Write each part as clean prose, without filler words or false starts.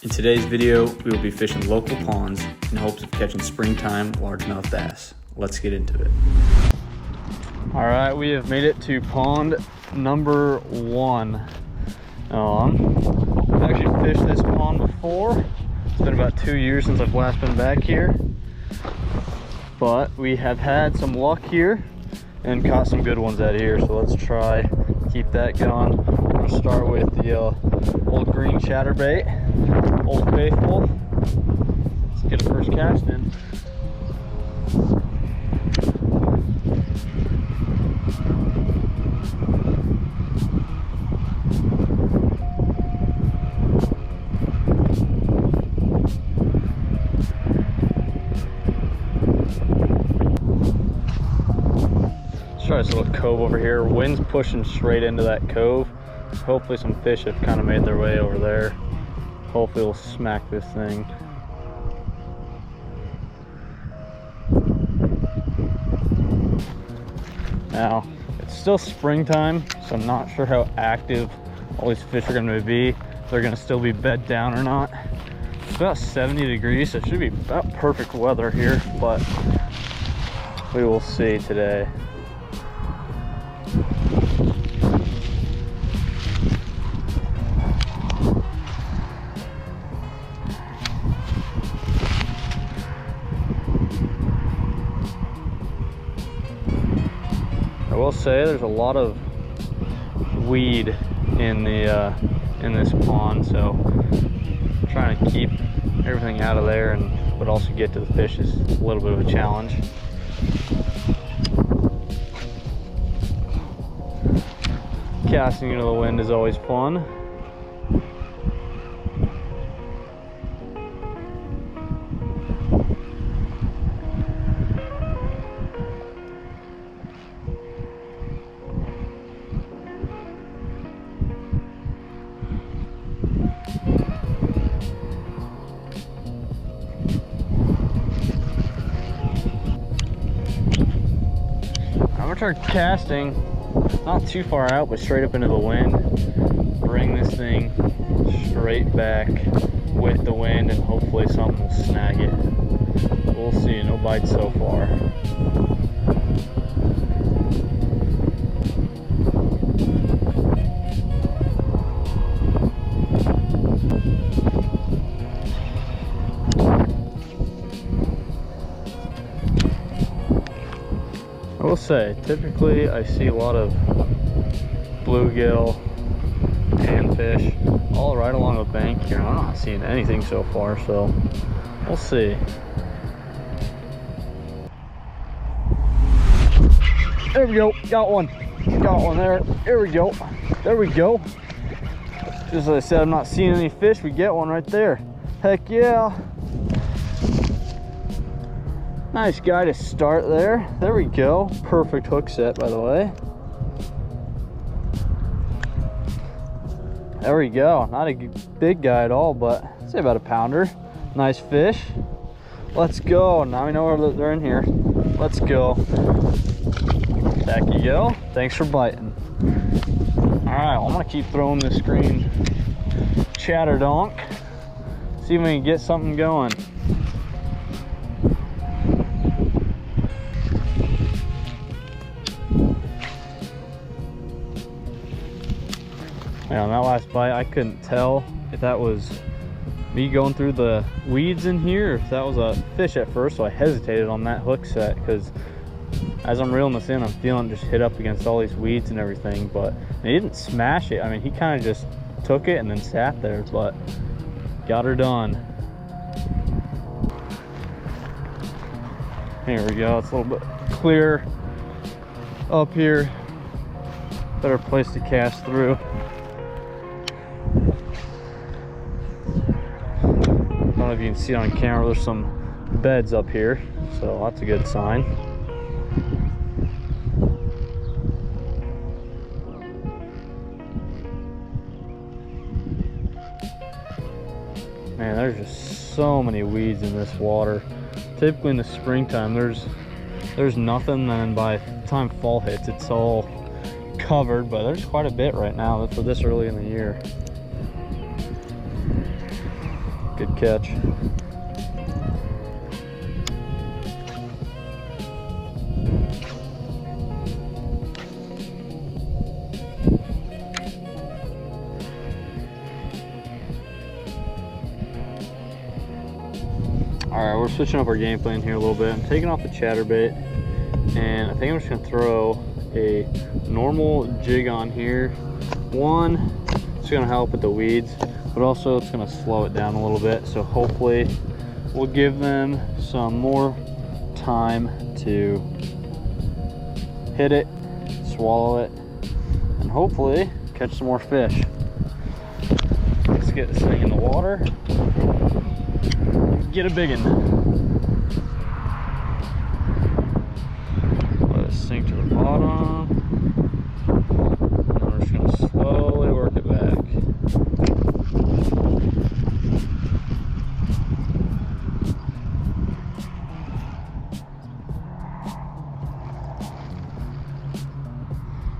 In today's video, we will be fishing local ponds in hopes of catching springtime largemouth bass. Let's get into it. All right, we have made it to pond number 1. I've actually fished this pond before. It's been about 2 years since I've last been back here, but we have had some luck here and caught some good ones out here. So let's try keep that going. We'll start with the old green chatterbait, Old Faithful. Let's get a first cast in. Try this little cove over here. Wind's pushing straight into that cove. Hopefully some fish have kind of made their way over there. Hopefully we'll smack this thing. Now, it's still springtime, so I'm not sure how active all these fish are going to be. If they're going to still be bed down or not. It's about 70 degrees, so it should be about perfect weather here, but we will see today. I will say there's a lot of weed in this pond, so I'm trying to keep everything out of there, but also get to the fish is a little bit of a challenge. Casting into the wind is always fun. I'm gonna try casting not too far out, but straight up into the wind. Bring this thing straight back with the wind, and hopefully something will snag it. We'll see. No bites so far. I will say, typically I see a lot of bluegill, panfish, all right along the bank here. I'm not seeing anything so far, so we'll see. There we go, got one there. There we go, there we go. Just as I said, I'm not seeing any fish. We get one right there. Heck yeah. Nice guy to start there. There we go. Perfect hook set, by the way. There we go. Not a big guy at all, but I'd say about a pounder. Nice fish. Let's go. Now we know where they're in here. Let's go. Back you go. Thanks for biting. All right, well, I'm gonna keep throwing this green chatter donk. See if we can get something going. On that last bite, I couldn't tell if that was me going through the weeds in here or if that was a fish at first, so I hesitated on that hook set, because as I'm reeling this in, I'm feeling it just hit up against all these weeds and everything, but he didn't smash it. I mean, he kind of just took it and then sat there, but got her done. Here we go. It's a little bit clearer up here. Better place to cast through. I don't know if you can see it on camera, there's some beds up here, so that's a good sign. Man, there's just so many weeds in this water. Typically in the springtime, there's nothing, and by the time fall hits, it's all covered, but there's quite a bit right now for this early in the year. Good catch. Alright, we're switching up our game plan here a little bit. I'm taking off the chatterbait, and I think I'm just going to throw a normal jig on here. One, it's going to help with the weeds, but also it's going to slow it down a little bit, so hopefully we'll give them some more time to hit it, swallow it, and hopefully catch some more fish. Let's get this thing in the water. Get a big one. Let it sink to the bottom. And we're just going to slowly work it back.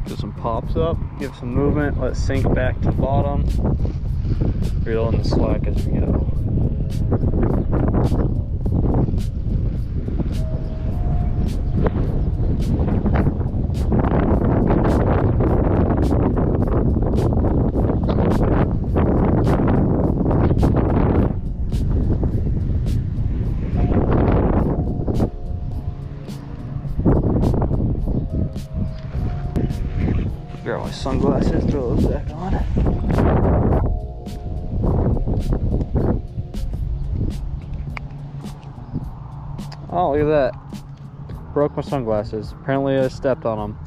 Get some pops up, give some movement, let it sink back to the bottom. Reel in the slack as we go. Grab my sunglasses, throw those back on. Oh, look at that. Broke my sunglasses. Apparently I stepped on them.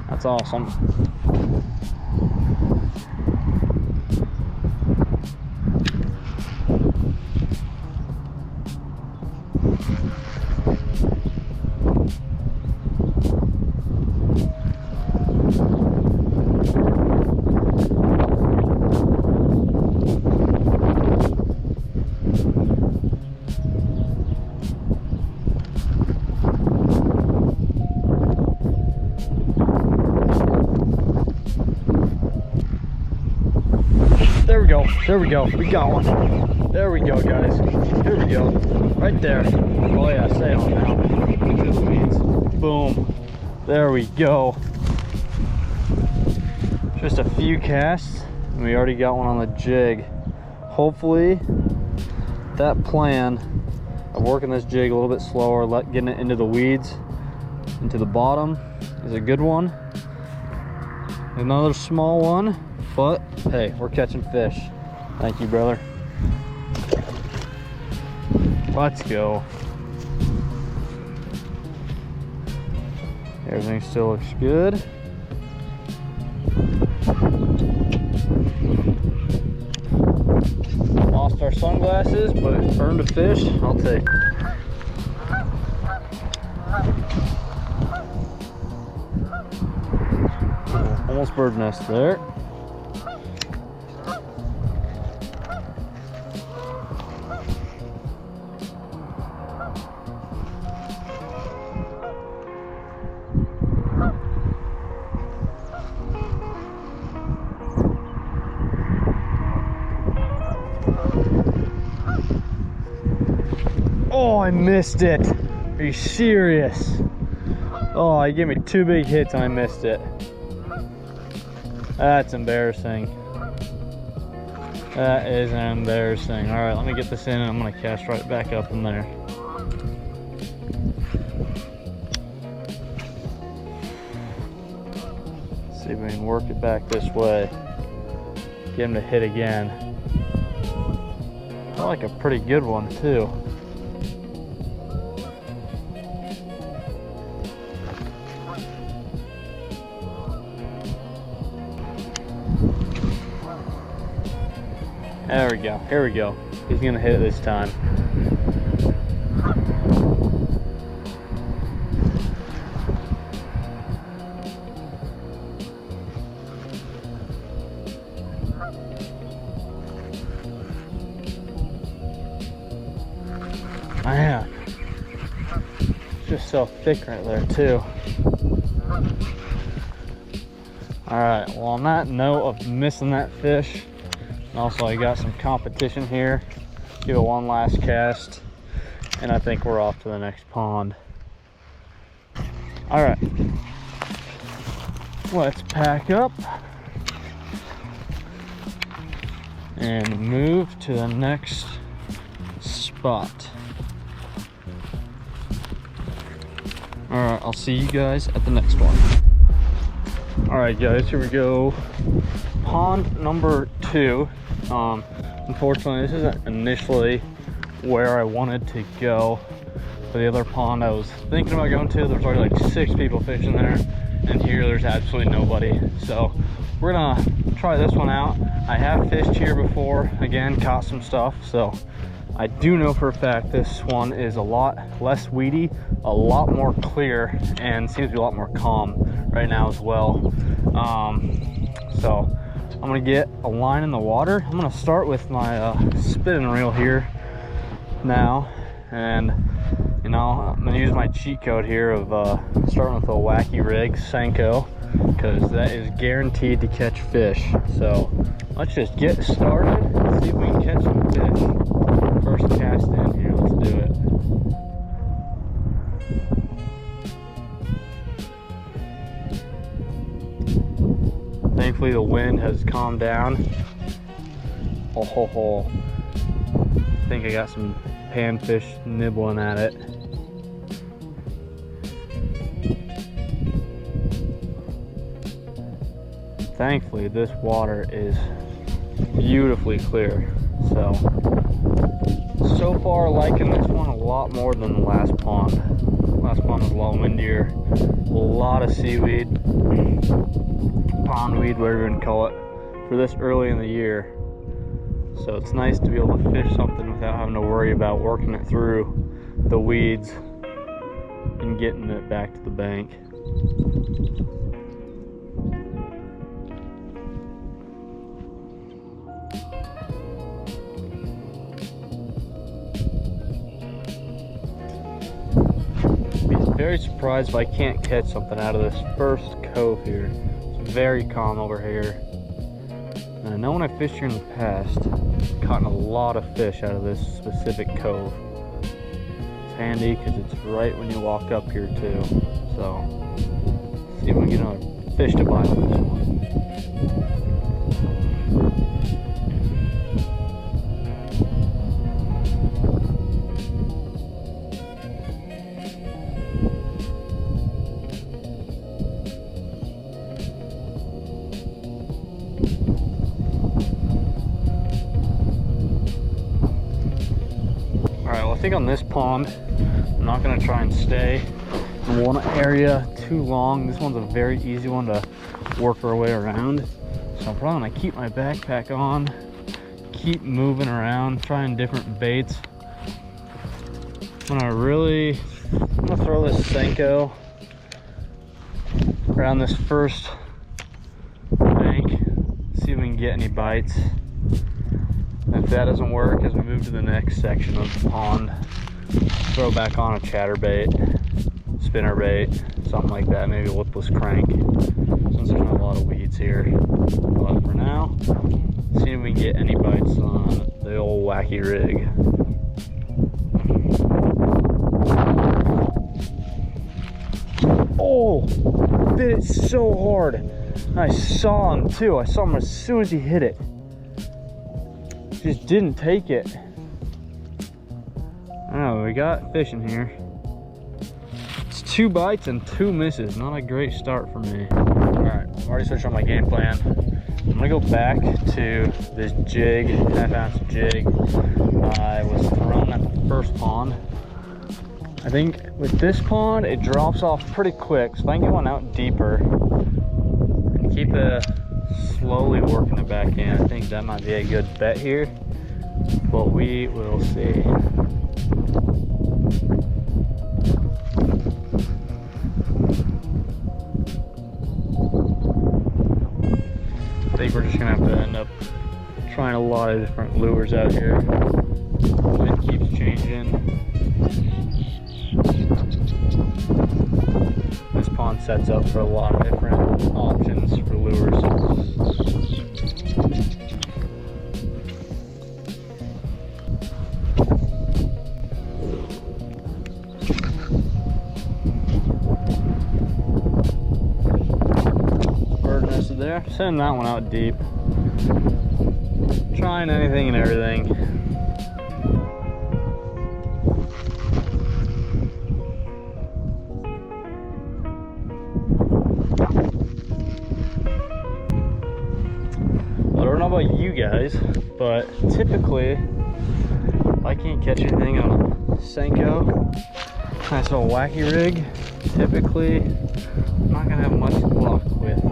That's awesome. There we go. We got one. There we go, guys. Here we go. Right there. Oh yeah, stay on now. Into the weeds. Boom. There we go. Just a few casts, and we already got one on the jig. Hopefully, that plan of working this jig a little bit slower, getting it into the weeds, into the bottom, is a good one. Another small one, but hey, we're catching fish. Thank you, brother. Let's go. Everything still looks good. Lost our sunglasses, but burned a fish. I'll take. Almost bird nest there. Oh, I missed it. Are you serious? Oh, he gave me 2 big hits and I missed it. That's embarrassing. That is embarrassing. All right, let me get this in and I'm gonna cast right back up in there. Let's see if we can work it back this way. Get him to hit again. I like a pretty good one too. There we go. Here we go. He's gonna hit it this time. Man, it's just so thick right there too. All right. Well, on that note of missing that fish. Also, I got some competition here give it one last cast, and I think we're off to the next pond. All right, let's pack up and move to the next spot. All right, I'll see you guys at the next one. All right, guys, here we go. Pond number 2. Unfortunately, this isn't initially where I wanted to go. For the other pond I was thinking about going to, there's already like 6 people fishing there, and here there's absolutely nobody. So we're gonna try this one out. I have fished here before, again, caught some stuff, so I do know for a fact this one is a lot less weedy, a lot more clear, and seems to be a lot more calm right now as well. So I'm gonna get a line in the water. I'm gonna start with my spinning reel here now, and you know, I'm gonna use my cheat code here of starting with a wacky rig, Senko, because that is guaranteed to catch fish. So let's just get started and see if we can catch some fish. First cast in here, let's do it. Thankfully the wind has calmed down. Oh ho ho. I think I got some panfish nibbling at it. Thankfully this water is beautifully clear. So far liking this one a lot more than the last pond. Last pond was a lot windier, a lot of seaweed, pondweed, whatever you want to call it, for this early in the year. So it's nice to be able to fish something without having to worry about working it through the weeds and getting it back to the bank. Very surprised if I can't catch something out of this first cove here. It's very calm over here. And I know when I fished here in the past, I've caught a lot of fish out of this specific cove. It's handy because it's right when you walk up here too. So, see if we can get another fish to bite on this one. I think on this pond, I'm not going to try and stay in one area too long. This one's a very easy one to work our way around. So I'm probably going to keep my backpack on, keep moving around, trying different baits. I'm going to throw this Senko around this first bank, see if we can get any bites. If that doesn't work, as we move to the next section of the pond, throw back on a chatterbait, spinnerbait, something like that, maybe a lipless crank, since there's not a lot of weeds here. But for now, see if we can get any bites on the old wacky rig. Oh, bit it so hard. I saw him too. I saw him as soon as he hit it. Just didn't take it. Oh, we got fish in here. It's 2 bites and 2 misses. Not a great start for me. All right, I'm already switched on my game plan. I'm gonna go back to this jig, half-ounce jig I was thrown at the first pond. I think with this pond, it drops off pretty quick, so if I can get one out deeper and keep it slowly working it back in, I think that might be a good bet here, but we will see. I think we're just gonna have to end up trying a lot of different lures out here. The wind keeps changing. This pond sets up for a lot of different options for lures. sending that one out deep. Trying anything and everything. I don't know about you guys, but typically if I can't catch anything on a Senko, nice little wacky rig, typically I'm not gonna have much luck with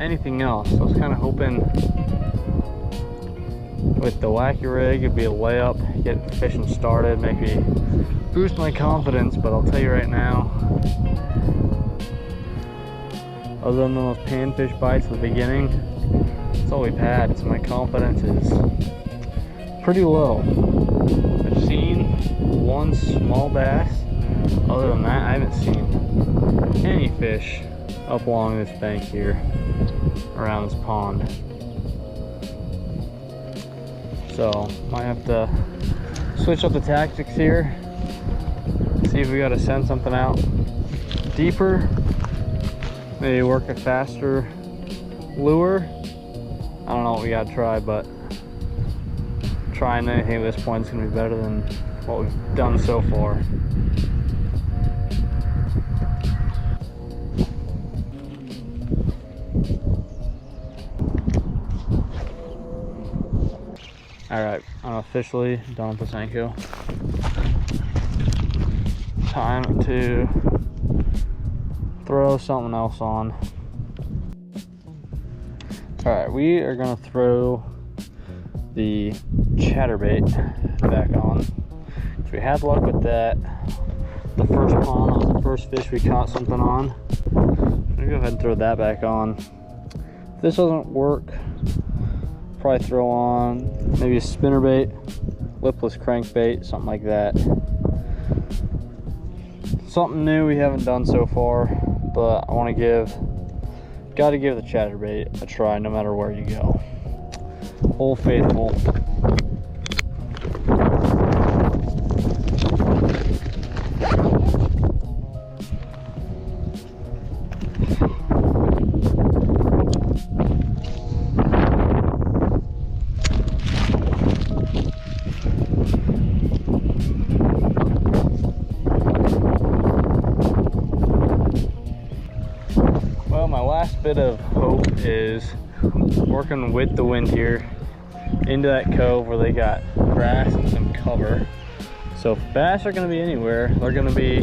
anything else. So I was kind of hoping with the wacky rig it'd be a layup, get fishing started, maybe boost my confidence. But I'll tell you right now, other than those panfish bites at the beginning, that's all we've had. So my confidence is pretty low. I've seen one small bass. Other than that, I haven't seen any fish up along this bank here around this pond. So might have to switch up the tactics here, see if we got to send something out deeper, maybe work a faster lure. I don't know what we got to try, but trying anything at this point is going to be better than what we've done so far. Alright, I'm officially done with the Senko. Time to throw something else on. Alright, we are going to throw the chatterbait back on. So we had luck with that. The first pond, that was the first fish we caught something on. I'm going to go ahead and throw that back on. If this doesn't work, probably throw on maybe a spinnerbait, lipless crankbait, something like that. Something new we haven't done so far, but I want to gotta give the chatterbait a try no matter where you go. Old Faithful. Well, my last bit of hope is working with the wind here into that cove where they got grass and some cover. So if bass are going to be anywhere, they're going to be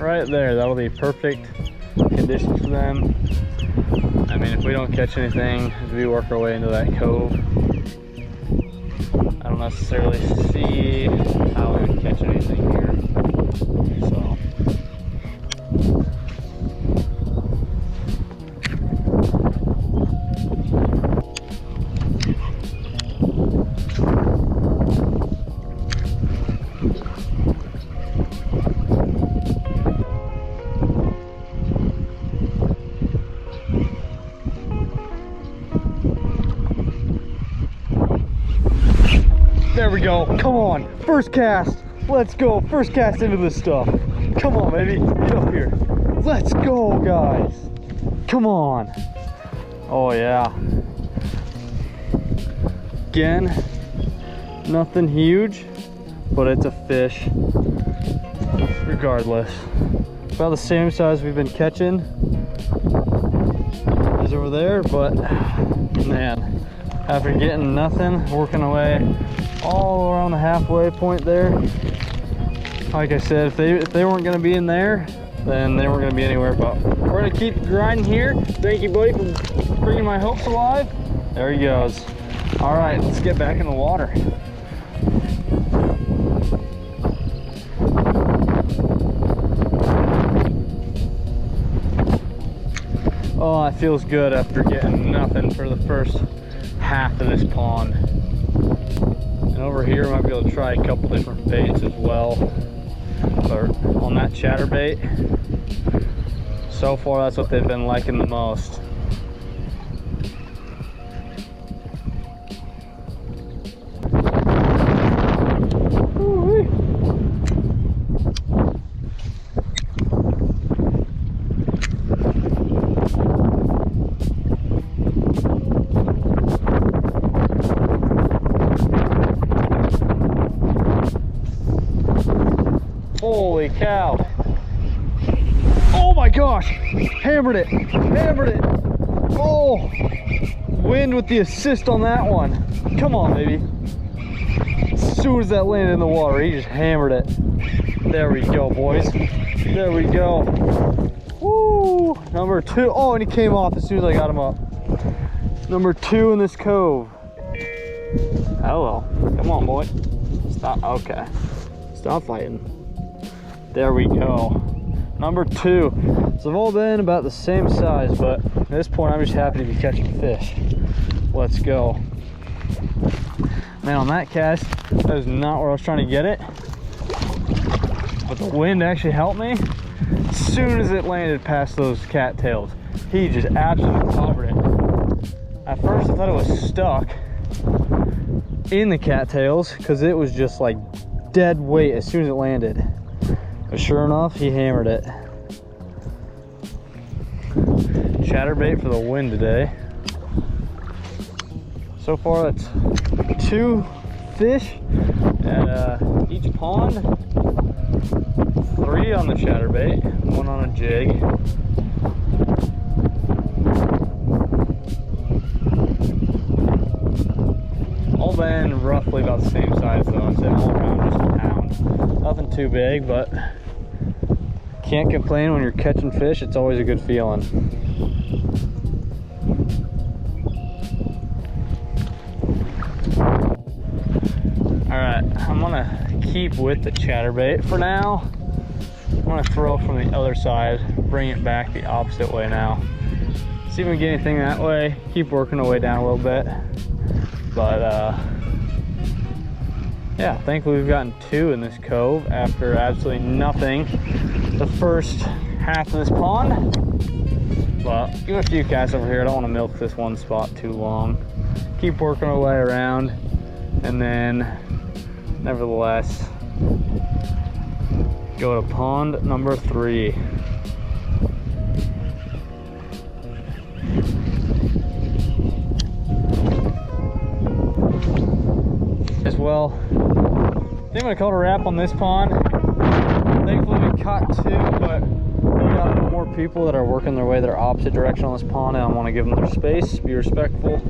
right there. That'll be perfect conditions for them. I mean, if we don't catch anything as we work our way into that cove, I don't necessarily see how we would catch anything here. So there we go. Come on, first cast. Let's go. First cast into this stuff. Come on, baby. Get up here. Let's go, guys. Come on. Oh, yeah. Again, nothing huge, but it's a fish regardless. About the same size we've been catching as over there, but man, after getting nothing, working away all around the halfway point there, like I said, if they weren't going to be in there, then they weren't going to be anywhere. But we're going to keep grinding here. Thank you, buddy, for bringing my hopes alive. There he goes. All right, let's get back in the water. Oh, it feels good after getting nothing for the first half of this pond. And over here, I might be able to try a couple different baits as well. But on that chatterbait, so far that's what they've been liking the most. cow. Oh my gosh, hammered it, Oh, wind with the assist on that one. Come on, baby. As soon as that landed in the water, he just hammered it. There we go, boys. There we go. Woo, number 2. Oh, and he came off as soon as I got him up. Number 2 in this cove. Hello, come on, boy. Stop, okay. Stop fighting. There we go. Number 2. So they've all been about the same size, but at this point I'm just happy to be catching fish. Let's go. Man, on that cast, that is not where I was trying to get it, but the wind actually helped me. As soon as it landed past those cattails, he just absolutely covered it. At first I thought it was stuck in the cattails because it was just like dead weight as soon as it landed. But sure enough, he hammered it. Chatterbait for the win today. So far, that's 2 fish at each pond. 3 on the chatterbait, 1 on a jig. All been roughly about the same size though. I'd say all around just a pound. Nothing too big, but can't complain when you're catching fish. It's always a good feeling. All right, I'm gonna keep with the chatterbait for now. I'm gonna throw from the other side, bring it back the opposite way now. See if we can get anything that way. Keep working our way down a little bit. But yeah, thankfully we've gotten 2 in this cove after absolutely nothing the first half of this pond. But give it a few casts over here. I don't want to milk this one spot too long. Keep working our way around, and then nevertheless go to pond number 3. As well, I think I'm gonna call it a wrap on this pond. Thankfully we caught 2, but we got more people that are working their way their opposite direction on this pond, and I want to give them their space, be respectful.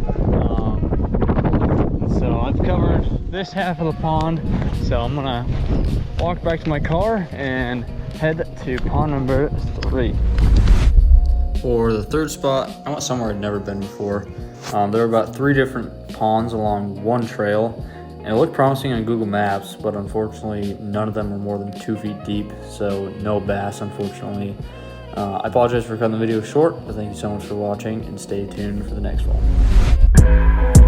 So I've covered this half of the pond, so I'm gonna walk back to my car and head to pond number 3. For the 3rd spot, I went somewhere I'd never been before. There were about 3 different ponds along one trail, and it looked promising on Google Maps, but unfortunately none of them were more than 2 feet deep, so no bass, unfortunately. I apologize for cutting the video short, but thank you so much for watching, and stay tuned for the next one.